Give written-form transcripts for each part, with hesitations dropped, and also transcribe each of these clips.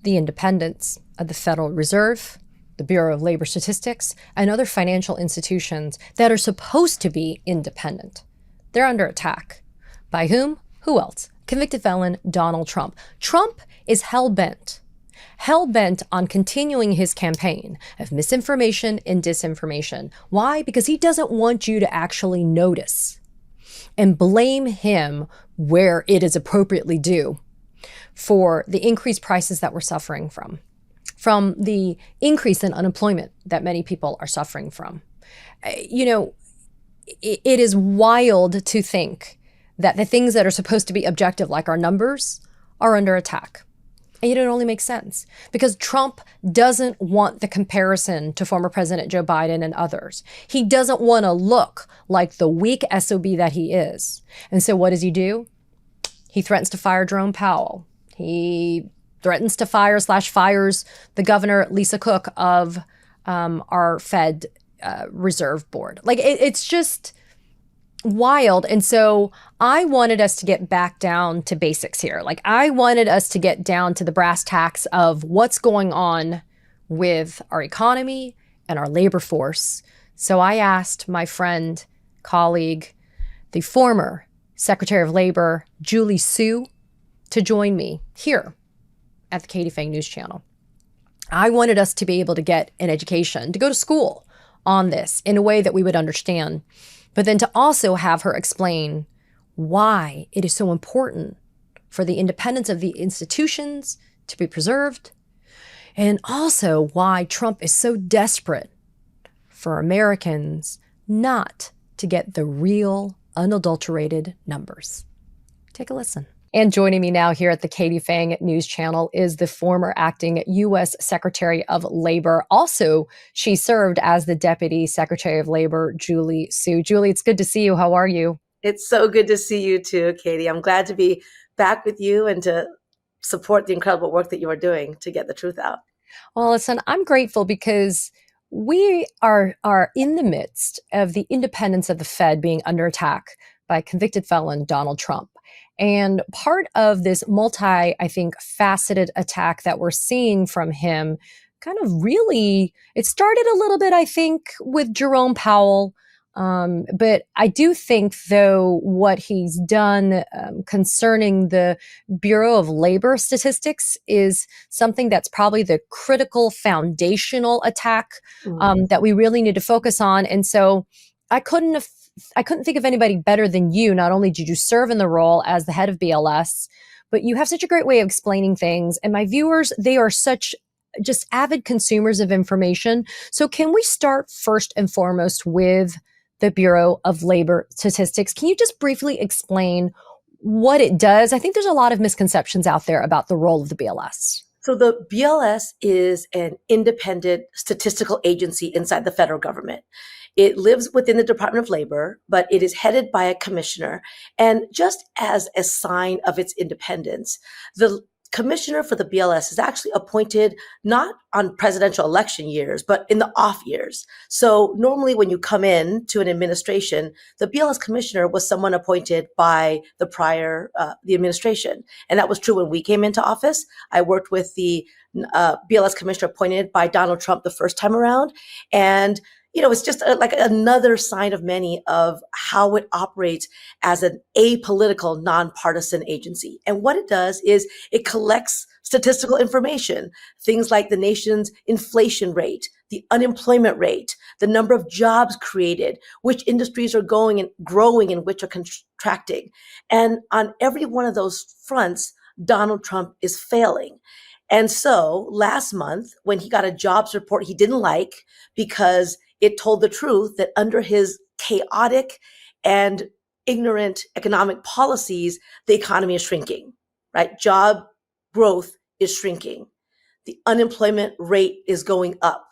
the independence of the Federal Reserve, the Bureau of Labor Statistics, and other financial institutions that are supposed to be independent. They're under attack. By whom? Who else? Convicted felon Donald Trump. Trump is hell-bent on continuing his campaign of misinformation and disinformation. Why? Because he doesn't want you to actually notice and blame him where it is appropriately due for the increased prices that we're suffering from the increase in unemployment that many people are suffering from. It is wild to think that the things that are supposed to be objective, like our numbers, are under attack. And yet it only makes sense because Trump doesn't want the comparison to former President Joe Biden and others. He doesn't want to look like the weak SOB that he is. And so what does he do? He threatens to fire Jerome Powell. He threatens to fires the governor, Lisa Cook, of our Fed Reserve Board. Like, it's just wild. And so I wanted us to get back down to basics here. Like, I wanted us to get down to the brass tacks of what's going on with our economy and our labor force. So I asked my friend, colleague, the former Secretary of Labor, Julie Su, to join me here at the Katie Phang News Channel. I wanted us to be able to get an education, to go to school on this in a way that we would understand, but then to also have her explain why it is so important for the independence of the institutions to be preserved, and also why Trump is so desperate for Americans not to get the real, unadulterated numbers. Take a listen. And joining me now here at the Katie Phang News Channel is the former acting U.S. Secretary of Labor. Also, she served as the Deputy Secretary of Labor, Julie Su. Julie, it's good to see you. How are you? It's so good to see you too, Katie. I'm glad to be back with you and to support the incredible work that you are doing to get the truth out. Well, listen, I'm grateful because we are in the midst of the independence of the Fed being under attack by convicted felon Donald Trump. And part of this faceted attack that we're seeing from him it started a little bit, I think, with Jerome Powell. But I do think, though, what he's done concerning the Bureau of Labor Statistics is something that's probably the critical foundational attack that we really need to focus on. And so I couldn't think of anybody better than you. Not only did you serve in the role as the head of BLS, but you have such a great way of explaining things. And my viewers, they are such just avid consumers of information. So can we start first and foremost with the Bureau of Labor Statistics? Can you just briefly explain what it does? I think there's a lot of misconceptions out there about the role of the BLS. So the BLS is an independent statistical agency inside the federal government. It lives within the Department of Labor, but it is headed by a commissioner. And just as a sign of its independence, the commissioner for the BLS is actually appointed not on presidential election years, but in the off years. So normally when you come in to an administration, the BLS commissioner was someone appointed by the administration. And that was true when we came into office. I worked with the BLS commissioner appointed by Donald Trump the first time around. And it's just like another sign of many of how it operates as an apolitical, nonpartisan agency. And what it does is it collects statistical information, things like the nation's inflation rate, the unemployment rate, the number of jobs created, which industries are growing and which are contracting. And on every one of those fronts, Donald Trump is failing. And so last month, when he got a jobs report he didn't like because it told the truth that under his chaotic and ignorant economic policies, the economy is shrinking, right? Job growth is shrinking. The unemployment rate is going up.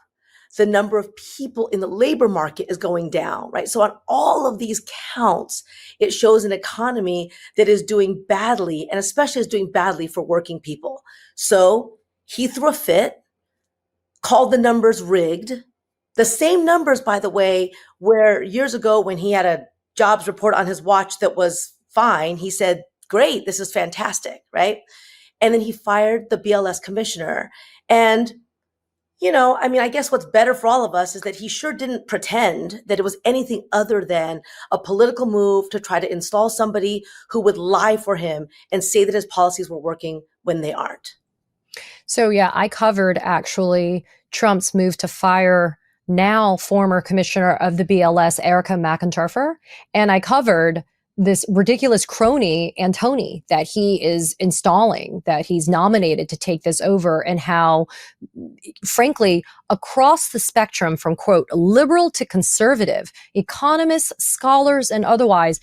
The number of people in the labor market is going down, right? So on all of these counts, it shows an economy that is doing badly, and especially is doing badly for working people. So he threw a fit, called the numbers rigged. The same numbers, by the way, where years ago when he had a jobs report on his watch that was fine, he said, great, this is fantastic, right? And then he fired the BLS commissioner. And I guess what's better for all of us is that he sure didn't pretend that it was anything other than a political move to try to install somebody who would lie for him and say that his policies were working when they aren't. So yeah, I covered actually Trump's move to fire now former commissioner of the BLS, Erica McIntyre, and I covered this ridiculous crony, Antony, that he is installing, that he's nominated to take this over, and how, frankly, across the spectrum from, quote, liberal to conservative, economists, scholars, and otherwise,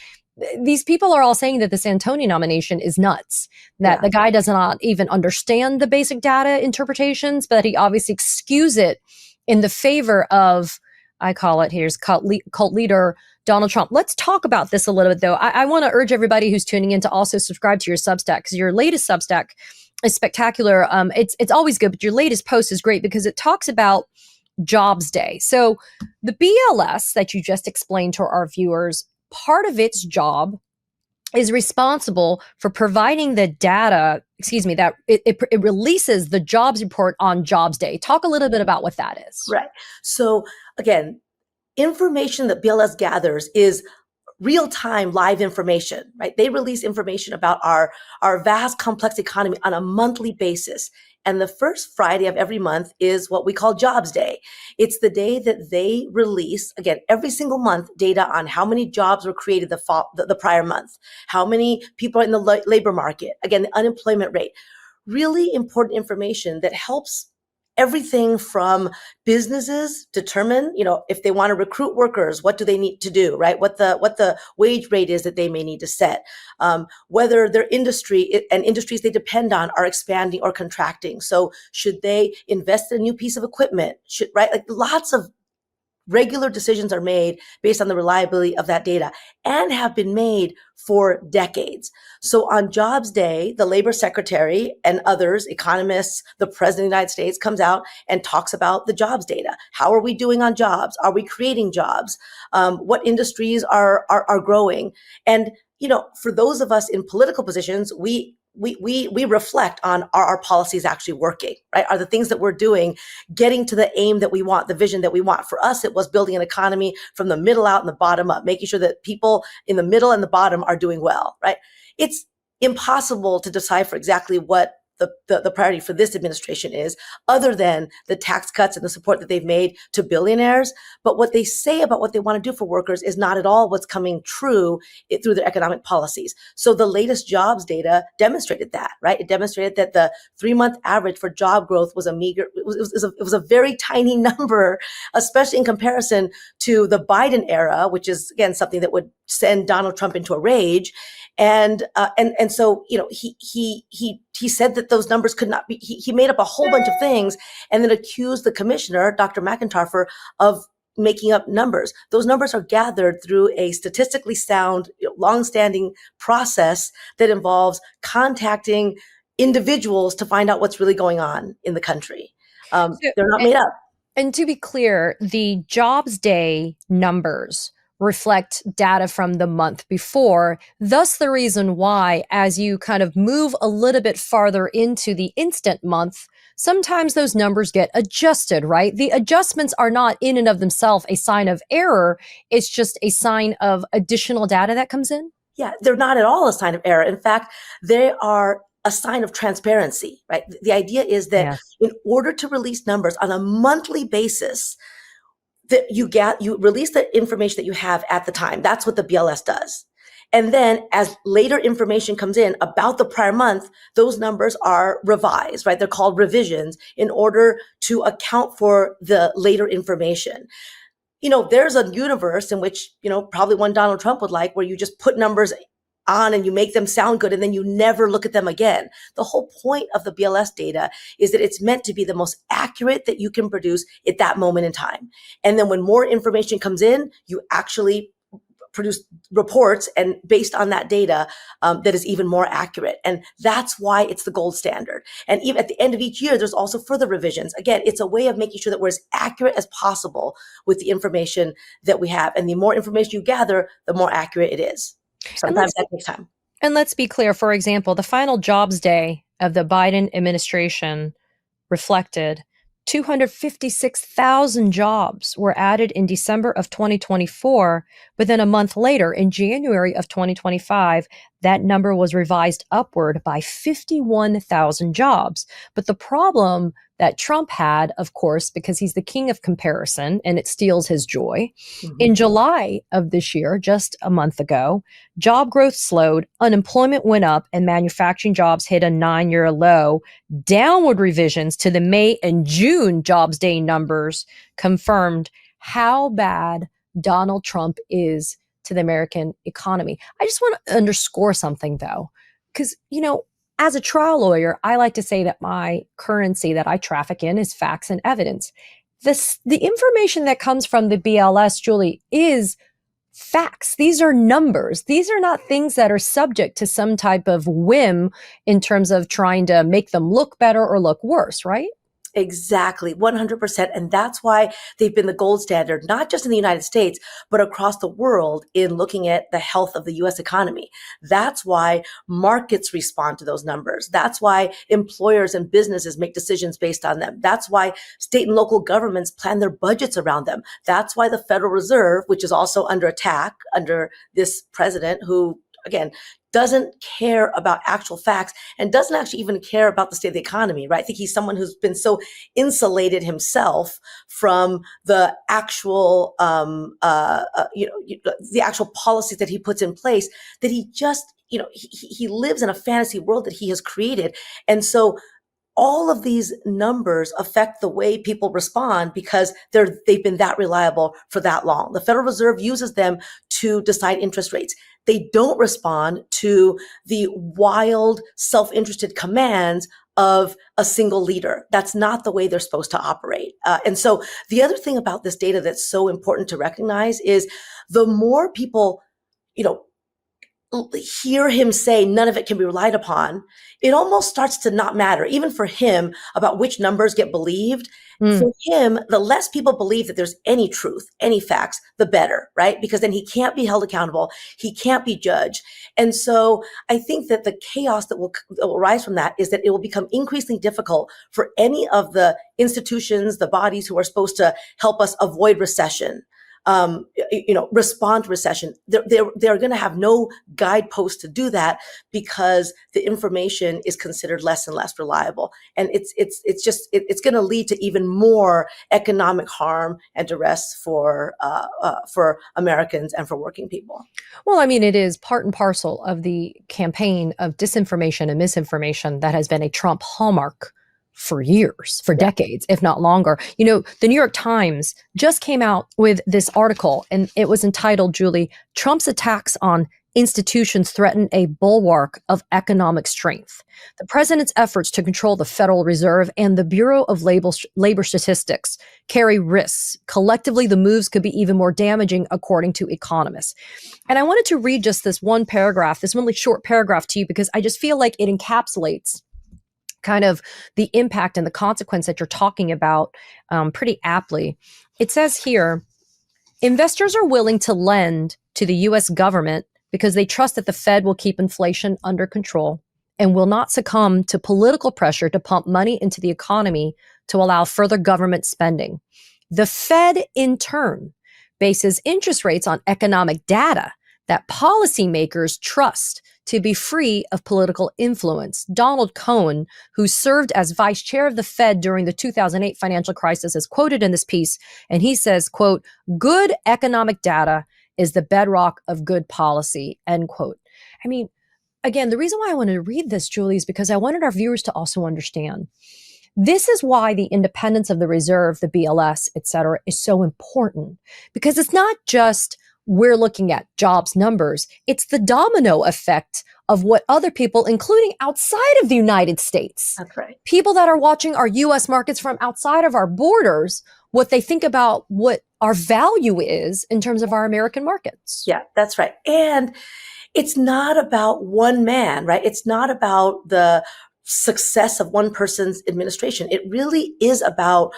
these people are all saying that this Antony nomination is nuts, that the guy does not even understand the basic data interpretations, but he obviously excuse it in the favor of, I call it, here's cult leader Donald Trump. Let's talk about this a little bit, though. I want to urge everybody who's tuning in to also subscribe to your Substack, because your latest Substack is spectacular. It's always good, but your latest post is great because it talks about Jobs Day. So the BLS that you just explained to our viewers, part of its job is responsible for providing the data, that it releases the jobs report on Jobs Day. Talk a little bit about what that is. Right. So again, information that BLS gathers is real-time live information, right? They release information about our vast, complex economy on a monthly basis. And the first Friday of every month is what we call Jobs Day. It's the day that they release, again, every single month, data on how many jobs were created the prior month, how many people are in the labor market, again, the unemployment rate. Really important information that helps everything from businesses determine, if they want to recruit workers, what do they need to do, right? What the wage rate is that they may need to set, whether their industry and industries they depend on are expanding or contracting. So should they invest in a new piece of equipment? Right? Like lots of regular decisions are made based on the reliability of that data and have been made for decades. So on Jobs Day, the labor secretary and others, economists, the president of the United States comes out and talks about the jobs data. How are we doing on jobs? Are we creating jobs? What industries are growing? And, for those of us in political positions, we reflect on our policies actually working, right? Are the things that we're doing getting to the aim that we want, the vision that we want? For us, it was building an economy from the middle out and the bottom up, making sure that people in the middle and the bottom are doing well, right? It's impossible to decipher exactly what the priority for this administration is, other than the tax cuts and the support that they've made to billionaires. But what they say about what they want to do for workers is not at all what's coming true through their economic policies. So the latest jobs data demonstrated that, right? It demonstrated that the 3-month average for job growth was it was a very tiny number, especially in comparison to the Biden era, which is, again, something that would send Donald Trump into a rage. And so, he said that those numbers could not be, he made up a whole bunch of things and then accused the commissioner, Dr. McIntyre, of making up numbers. Those numbers are gathered through a statistically sound, longstanding process that involves contacting individuals to find out what's really going on in the country. They're not made up. And to be clear, the Jobs Day numbers reflect data from the month before. Thus, the reason why, as you kind of move a little bit farther into the instant month, sometimes those numbers get adjusted, right? The adjustments are not in and of themselves a sign of error. It's just a sign of additional data that comes in. Yeah, they're not at all a sign of error. In fact, they are a sign of transparency, right? The idea is that in order to release numbers on a monthly basis, that you release the information that you have at the time. That's what the BLS does. And then as later information comes in about the prior month, those numbers are revised, right? They're called revisions in order to account for the later information. There's a universe in which, probably one Donald Trump would like, where you just put numbers on and you make them sound good and then you never look at them again. The whole point of the BLS data is that it's meant to be the most accurate that you can produce at that moment in time. And then when more information comes in, you actually produce reports and based on that data that is even more accurate. And that's why it's the gold standard. And even at the end of each year, there's also further revisions. Again, it's a way of making sure that we're as accurate as possible with the information that we have. And the more information you gather, the more accurate it is. Sometimes that takes time. And let's be clear, for example, the final Jobs Day of the Biden administration reflected 256,000 jobs were added in December of 2024, but then a month later, in January of 2025, that number was revised upward by 51,000 jobs. But the problem that Trump had, of course, because he's the king of comparison and it steals his joy, in July of this year, just a month ago, job growth slowed, unemployment went up, and manufacturing jobs hit a 9-year low. Downward revisions to the May and June jobs day numbers confirmed how bad Donald Trump is to the American economy. I just want to underscore something, though, because, as a trial lawyer, I like to say that my currency that I traffic in is facts and evidence. The information that comes from the BLS, Julie, is facts. These are numbers. These are not things that are subject to some type of whim in terms of trying to make them look better or look worse, right? Exactly, 100%. And that's why they've been the gold standard, not just in the United States, but across the world in looking at the health of the US economy. That's why markets respond to those numbers. That's why employers and businesses make decisions based on them. That's why state and local governments plan their budgets around them. That's why the Federal Reserve, which is also under attack under this president who, again, doesn't care about actual facts and doesn't actually even care about the state of the economy, right? I think he's someone who's been so insulated himself from the actual, the actual policies that he puts in place that he just, he lives in a fantasy world that he has created. And so all of these numbers affect the way people respond because they've been that reliable for that long. The Federal Reserve uses them to decide interest rates. They don't respond to the wild, self-interested commands of a single leader. That's not the way they're supposed to operate. And so the other thing about this data that's so important to recognize is the more people, hear him say none of it can be relied upon, it almost starts to not matter, even for him, about which numbers get believed. For him, the less people believe that there's any truth, any facts, the better, right? Because then he can't be held accountable. He can't be judged. And so I think that the chaos that will arise from that is that it will become increasingly difficult for any of the institutions, the bodies who are supposed to help us avoid recession, respond to recession. They're going to have no guideposts to do that because the information is considered less and less reliable. And it's going to lead to even more economic harm and duress for Americans and for working people. Well, I mean, it is part and parcel of the campaign of disinformation and misinformation that has been a Trump hallmark for years, for decades, if not longer. The New York Times just came out with this article, and it was entitled, Julie, "Trump's Attacks on Institutions Threaten a Bulwark of Economic Strength. The president's efforts to control the Federal Reserve and the Bureau of Labor Statistics carry risks. Collectively, the moves could be even more damaging, according to economists." And I wanted to read just this one paragraph, this really short paragraph to you, because I just feel like it encapsulates kind of the impact and the consequence that you're talking about pretty aptly. It says here, investors are willing to lend to the U.S. government because they trust that the Fed will keep inflation under control and will not succumb to political pressure to pump money into the economy to allow further government spending. The Fed, in turn, bases interest rates on economic data that policymakers trust to be free of political influence. Donald Cohen, who served as vice chair of the Fed during the 2008 financial crisis, is quoted in this piece, and he says, quote, "Good economic data is the bedrock of good policy," end quote. I mean, again, the reason why I wanted to read this, Julie, is because I wanted our viewers to also understand. This is why the independence of the reserve, the BLS, et cetera, is so important, because it's not just we're looking at jobs numbers. It's the domino effect of what other people, including outside of the United States, That's right, people that are watching our U.S. markets from outside of our borders, what they think about what our value is in terms of our American markets. Yeah, that's right. And it's not about one man, right? It's not about the success of one person's administration. It really is about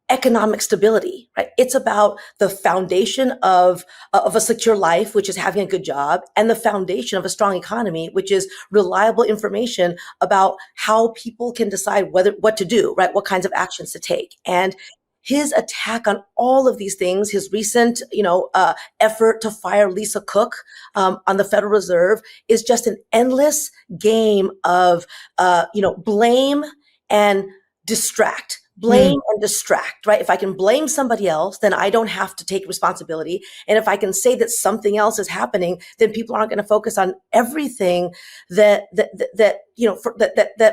economic stability, right? It's about the foundation of a secure life, which is having a good job, and the foundation of a strong economy, which is reliable information about how people can decide what to do, right? What kinds of actions to take. And his attack on all of these things, his recent, effort to fire Lisa Cook on the Federal Reserve, is just an endless game of, blame and distract. Blame and distract, right? If I can blame somebody else, then I don't have to take responsibility. And if I can say that something else is happening, then people aren't going to focus on everything that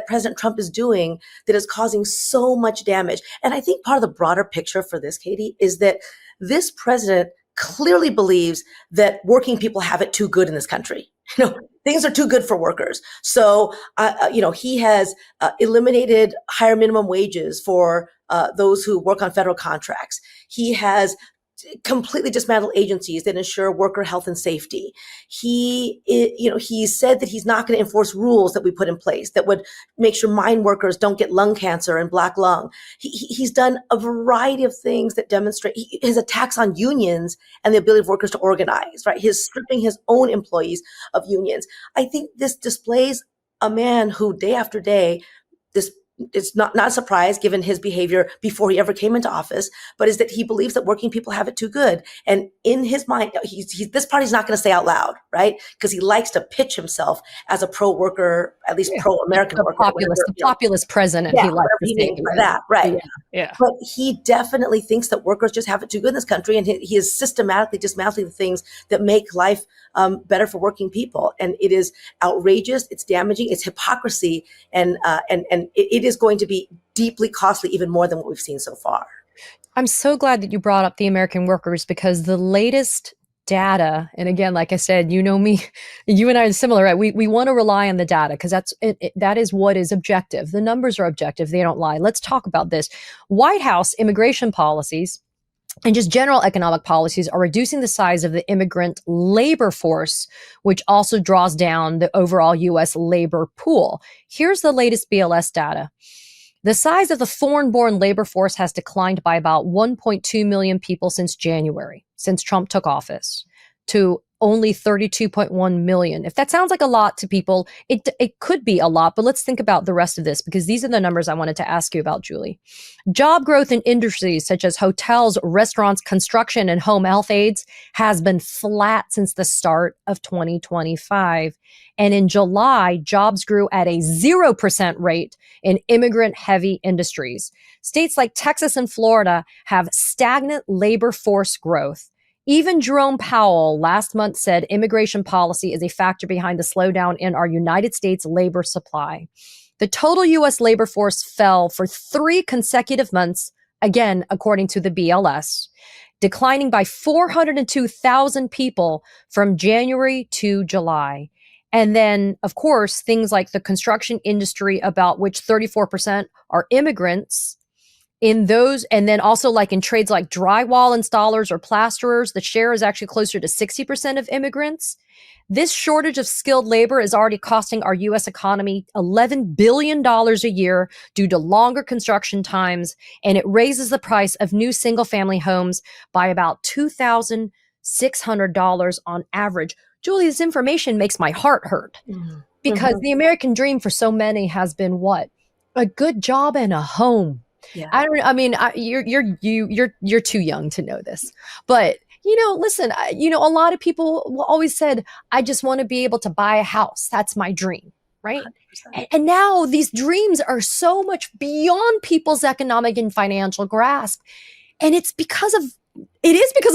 President Trump is doing that is causing so much damage. And I think part of the broader picture for this, Katie, is that this president clearly believes that working people have it too good in this country. Things are too good for workers. So, he has eliminated higher minimum wages for those who work on federal contracts. He has completely dismantled agencies that ensure worker health and safety. He said that he's not going to enforce rules that we put in place that would make sure mine workers don't get lung cancer and black lung. He's done a variety of things that demonstrate his attacks on unions and the ability of workers to organize, right? His stripping his own employees of unions. I think this displays a man who day after day, it's not a surprise given his behavior before he ever came into office, but is that he believes that working people have it too good. And in his mind, this part he's not going to say out loud, right? Because he likes to pitch himself as a pro-worker, at least pro-American worker. The populist president, he likes to say that, right? Yeah. But he definitely thinks that workers just have it too good in this country, and he is systematically dismantling the things that make life better for working people. And it is outrageous, it's damaging, it's hypocrisy, and it is going to be deeply costly, even more than what we've seen so far. I'm so glad that you brought up the American workers, because the latest data, and again, like I said, you know me, you and I are similar, right? We want to rely on the data because that is what is objective. The numbers are objective. They don't lie. Let's talk about this. White House immigration policies and just general economic policies are reducing the size of the immigrant labor force, which also draws down the overall U.S. labor pool. Here's the latest BLS data. The size of the foreign-born labor force has declined by about 1.2 million people since January, since Trump took office, to only 32.1 million. If that sounds like a lot to people, it could be a lot, but let's think about the rest of this, because these are the numbers I wanted to ask you about, Julie. Job growth in industries such as hotels, restaurants, construction, and home health aides has been flat since the start of 2025. And in July, jobs grew at a 0% rate in immigrant-heavy industries. States like Texas and Florida have stagnant labor force growth. Even Jerome Powell last month said immigration policy is a factor behind the slowdown in our United States labor supply. The total U.S. labor force fell for 3 consecutive months, again, according to the BLS, declining by 402,000 people from January to July. And then, of course, things like the construction industry, about which 34% are immigrants, in those, and then also like in trades like drywall installers or plasterers, the share is actually closer to 60% of immigrants. This shortage of skilled labor is already costing our U.S. economy $11 billion a year due to longer construction times, and it raises the price of new single-family homes by about $2,600 on average. Julie, this information makes my heart hurt, because the American dream for so many has been what? A good job and a home. Yeah. You're too young to know this, but listen, a lot of people always said, I just want to be able to buy a house. That's my dream. Right. And now these dreams are so much beyond people's economic and financial grasp. And it is because of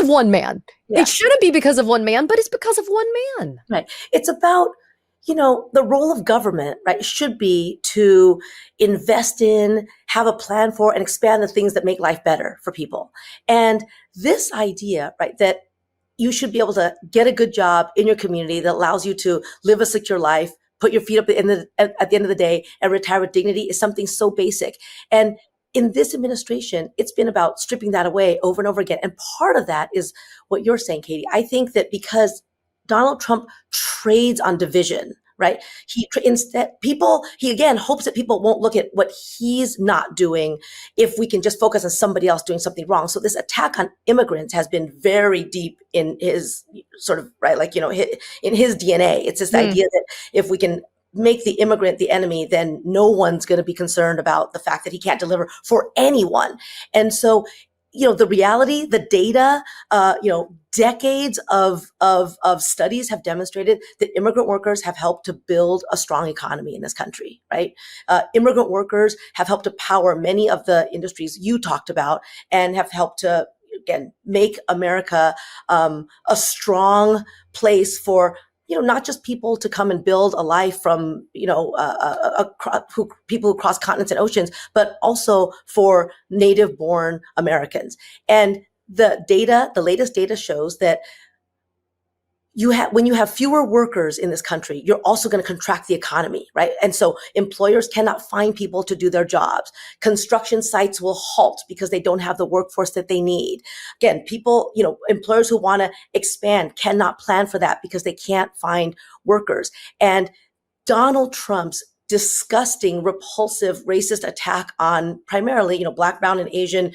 one man. Yeah. It shouldn't be because of one man, but it's because of one man. Right. It's about, the role of government, right, should be to invest in, have a plan for, and expand the things that make life better for people. And this idea, right, that you should be able to get a good job in your community that allows you to live a secure life, put your feet up at the end of the day, and retire with dignity is something so basic. And in this administration, it's been about stripping that away over and over again. And part of that is what you're saying, Katie. I think that because Donald Trump trades on division, right? He again hopes that people won't look at what he's not doing if we can just focus on somebody else doing something wrong. So this attack on immigrants has been very deep in his sort of, right, like, in his DNA. It's this idea that if we can make the immigrant the enemy, then no one's going to be concerned about the fact that he can't deliver for anyone. And so, the reality, the data, decades of studies have demonstrated that immigrant workers have helped to build a strong economy in this country, right? Immigrant workers have helped to power many of the industries you talked about and have helped to, again, make America a strong place for not just people to come and build a life from, people who cross continents and oceans, but also for native born Americans. And the latest data shows that when you have fewer workers in this country, you're also going to contract the economy, right? And so employers cannot find people to do their jobs. Construction sites will halt because they don't have the workforce that they need. Again, employers who want to expand cannot plan for that because they can't find workers. And Donald Trump's disgusting, repulsive, racist attack on primarily, Black, brown, and Asian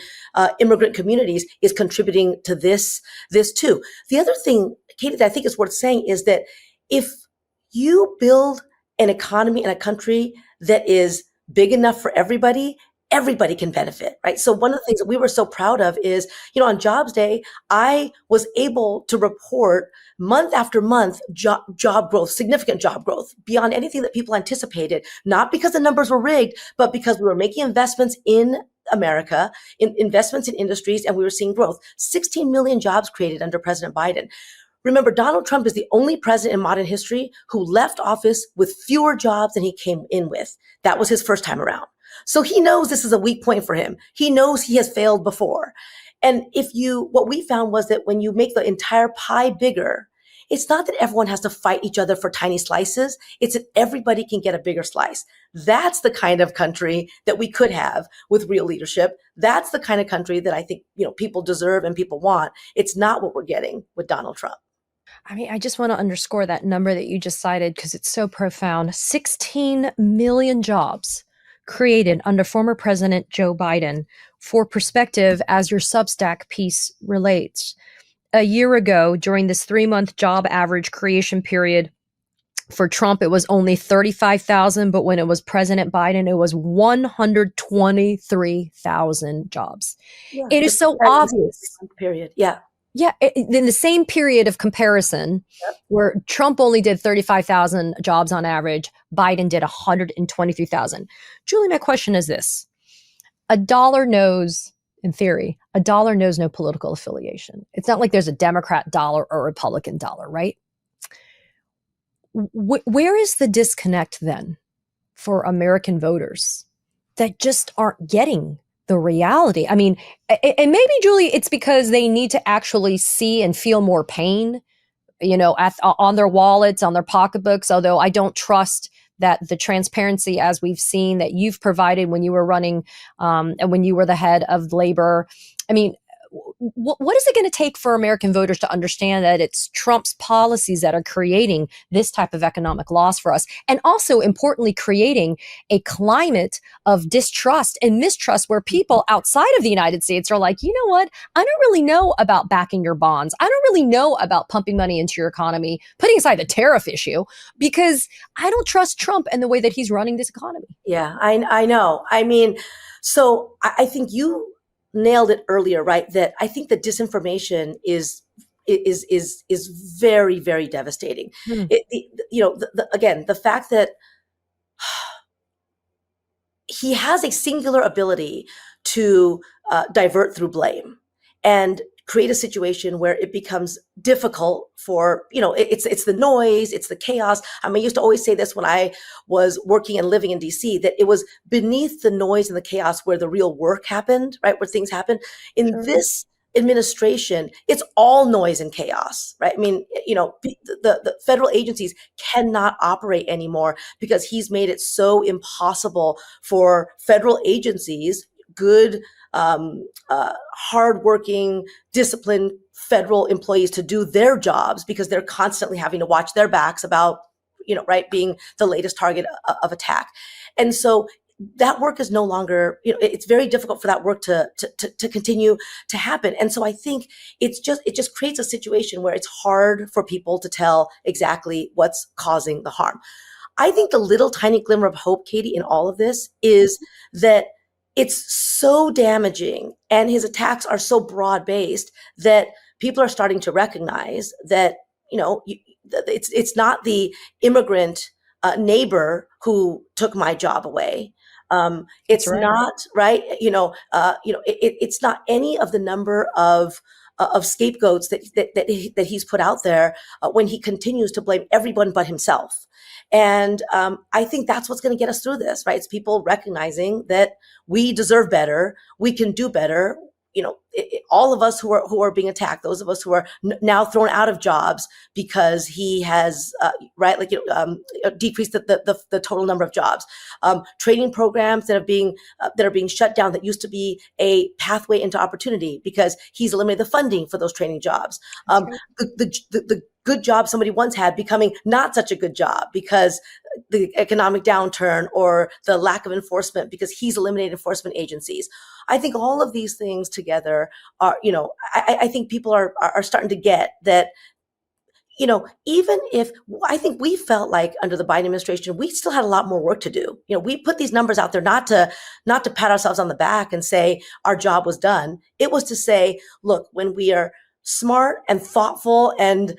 immigrant communities is contributing to this too. The other thing, Katie, that I think is worth saying is that if you build an economy in a country that is big enough for everybody can benefit, right? So one of the things that we were so proud of is, on Jobs Day, I was able to report month after month job growth, significant job growth beyond anything that people anticipated, not because the numbers were rigged, but because we were making investments in America, investments in industries, and we were seeing growth. 16 million jobs created under President Biden. Remember, Donald Trump is the only president in modern history who left office with fewer jobs than he came in with. That was his first time around. So he knows this is a weak point for him. He knows he has failed before. And what we found was that when you make the entire pie bigger, it's not that everyone has to fight each other for tiny slices. It's that everybody can get a bigger slice. That's the kind of country that we could have with real leadership. That's the kind of country that I think, people deserve and people want. It's not what we're getting with Donald Trump. I mean, I just want to underscore that number that you just cited because it's so profound. 16 million jobs created under former President Joe Biden. For perspective, as your Substack piece relates, a year ago, during this 3-month job average creation period for Trump, it was only 35,000, but when it was President Biden, it was 123,000 jobs. Yeah, it is so obvious. Period. Yeah. Yeah, in the same period of comparison, where Trump only did 35,000 jobs on average, Biden did 123,000. Julie, my question is this. In theory, a dollar knows no political affiliation. It's not like there's a Democrat dollar or a Republican dollar, right? Where is the disconnect then for American voters that just aren't getting the reality? I mean, and maybe, Julie, it's because they need to actually see and feel more pain, on their wallets, on their pocketbooks, although I don't trust that the transparency, as we've seen, that you've provided when you were running and when you were the head of labor. I mean, what is it going to take for American voters to understand that it's Trump's policies that are creating this type of economic loss for us? And also, importantly, creating a climate of distrust and mistrust where people outside of the United States are like, you know what? I don't really know about backing your bonds. I don't really know about pumping money into your economy, putting aside the tariff issue, because I don't trust Trump and the way that he's running this economy. Yeah, I know. I mean, so I think you nailed it earlier, right? That I think the disinformation is very, very devastating. Again, the fact that he has a singular ability to divert through blame and create a situation where it becomes difficult for, it's the noise, it's the chaos. I mean, I used to always say this when I was working and living in DC, that it was beneath the noise and the chaos where the real work happened, right? Where things happen. In this administration, it's all noise and chaos, right? I mean, the federal agencies cannot operate anymore because he's made it so impossible for federal agencies, good, hardworking, disciplined federal employees to do their jobs because they're constantly having to watch their backs about right, being the latest target of attack. And so that work is no longer, it's very difficult for that work to continue to happen. And so I think it just creates a situation where it's hard for people to tell exactly what's causing the harm. I think the little tiny glimmer of hope, Katie, in all of this is that it's so damaging and his attacks are so broad based that people are starting to recognize that, it's not the immigrant neighbor who took my job away. That's It's right. not right. It's not any of the number of scapegoats that he's put out there when he continues to blame everyone but himself. And I think that's what's going to get us through this, right? It's people recognizing that we deserve better, we can do better. All of us who are being attacked, those of us who are now thrown out of jobs because he has decreased the total number of jobs, training programs that are being shut down that used to be a pathway into opportunity because he's eliminated the funding for those training jobs. That's right. The good job somebody once had becoming not such a good job because the economic downturn or the lack of enforcement because he's eliminated enforcement agencies. I think all of these things together are, I think people are starting to get that, even if I think we felt like under the Biden administration, we still had a lot more work to do. We put these numbers out there not to pat ourselves on the back and say our job was done. It was to say, look, when we are smart and thoughtful and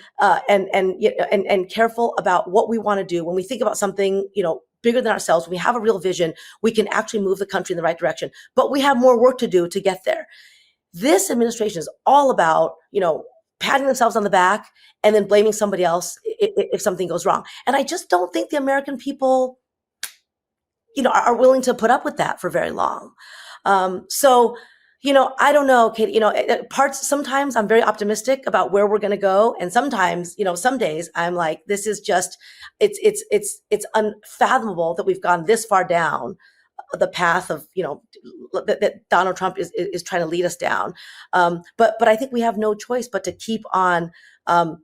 careful about what we want to do, when we think about something, bigger than ourselves, when we have a real vision, we can actually move the country in the right direction. But we have more work to do to get there. This administration is all about, patting themselves on the back and then blaming somebody else if something goes wrong. And I just don't think the American people, are willing to put up with that for very long. So, I don't know, Katie, sometimes I'm very optimistic about where we're going to go. And sometimes, some days I'm like, this is just, it's unfathomable that we've gone this far down the path of, that Donald Trump is trying to lead us down. But I think we have no choice but to keep on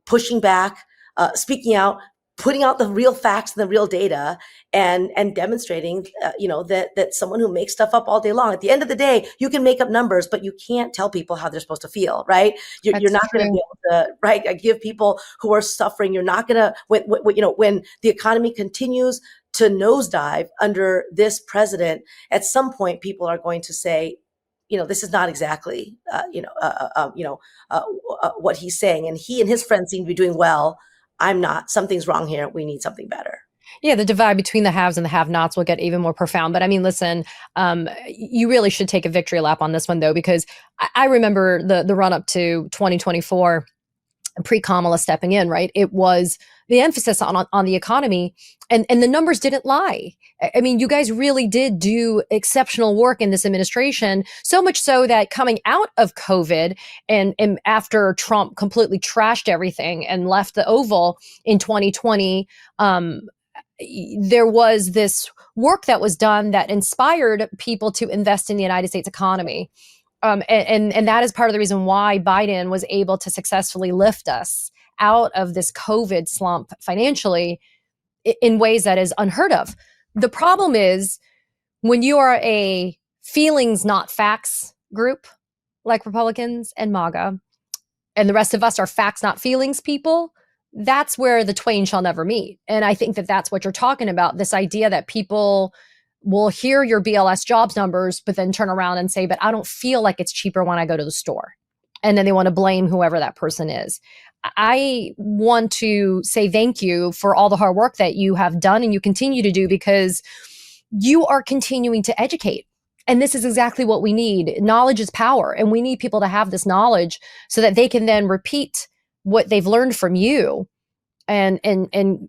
pushing back, speaking out, putting out the real facts and the real data and demonstrating, that someone who makes stuff up all day long, at the end of the day, you can make up numbers, but you can't tell people how they're supposed to feel, right? You're not going to be able to, right, give people who are suffering. You're not going to, when the economy continues to nosedive under this president, at some point, people are going to say, this is not exactly, what he's saying. And he and his friends seem to be doing well. I'm not. Something's wrong here. We need something better. Yeah, the divide between the haves and the have-nots will get even more profound. But I mean, listen, you really should take a victory lap on this one, though, because I remember the run-up to 2024, pre-Kamala stepping in, right? It was the emphasis on the economy, and the numbers didn't lie. I mean, you guys really did do exceptional work in this administration, so much so that coming out of COVID and after Trump completely trashed everything and left the Oval in 2020, there was this work that was done that inspired people to invest in the United States economy. And that is part of the reason why Biden was able to successfully lift us out of this COVID slump financially in ways that is unheard of. The problem is when you are a feelings, not facts group, like Republicans and MAGA, and the rest of us are facts, not feelings people, that's where the twain shall never meet. And I think that that's what you're talking about, this idea that people will hear your BLS jobs numbers, but then turn around and say, but I don't feel like it's cheaper when I go to the store. And then they want to blame whoever that person is. I want to say thank you for all the hard work that you have done and you continue to do, because you are continuing to educate. And this is exactly what we need. Knowledge is power. And we need people to have this knowledge so that they can then repeat what they've learned from you and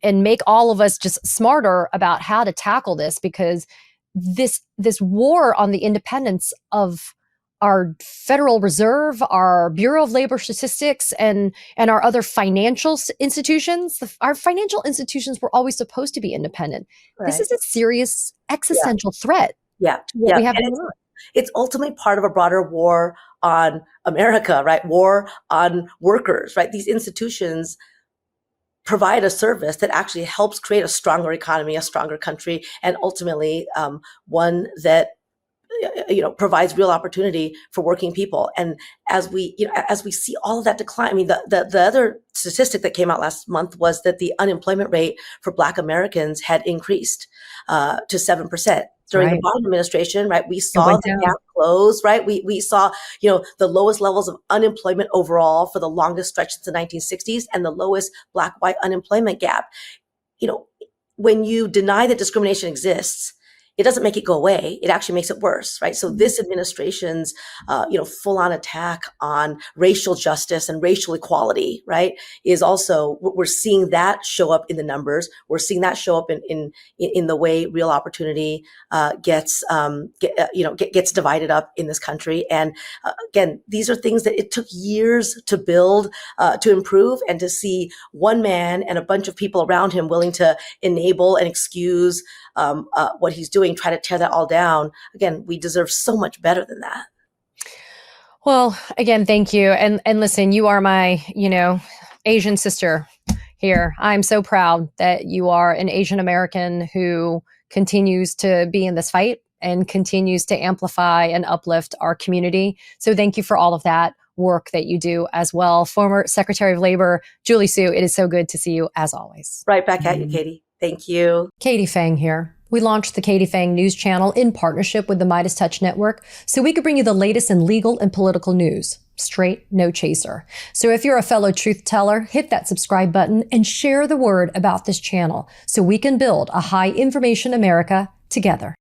make all of us just smarter about how to tackle this, because this war on the independence of our Federal Reserve, our Bureau of Labor Statistics, and our other financial institutions. Our financial institutions were always supposed to be independent. Right. This is a serious existential threat. Yeah, to what we have going on. It's ultimately part of a broader war on America, right? War on workers, right? These institutions provide a service that actually helps create a stronger economy, a stronger country, and ultimately one that provides real opportunity for working people. And as we see all of that decline, I mean, the other statistic that came out last month was that the unemployment rate for Black Americans had increased to 7%. During the Biden administration, right, we saw the gap close, right? We saw, the lowest levels of unemployment overall for the longest stretch since the 1960s, and the lowest Black-white unemployment gap. When you deny that discrimination exists, it doesn't make it go away. It actually makes it worse, right? So this administration's, full-on attack on racial justice and racial equality, right, is also, we're seeing that show up in the numbers. We're seeing that show up in the way real opportunity gets divided up in this country. And again, these are things that it took years to build, to improve, and to see one man and a bunch of people around him willing to enable and excuse what he's doing, try to tear that all down. Again, we deserve so much better than that. Well, again, thank you. And listen, you are my, Asian sister here. I'm so proud that you are an Asian American who continues to be in this fight and continues to amplify and uplift our community. So thank you for all of that work that you do as well. Former Secretary of Labor, Julie Su, it is so good to see you as always. Right back at you, Katie. Thank you. Katie Phang here. We launched the Katie Phang News Channel in partnership with the Midas Touch Network so we could bring you the latest in legal and political news. Straight, no chaser. So if you're a fellow truth teller, hit that subscribe button and share the word about this channel so we can build a high information America together.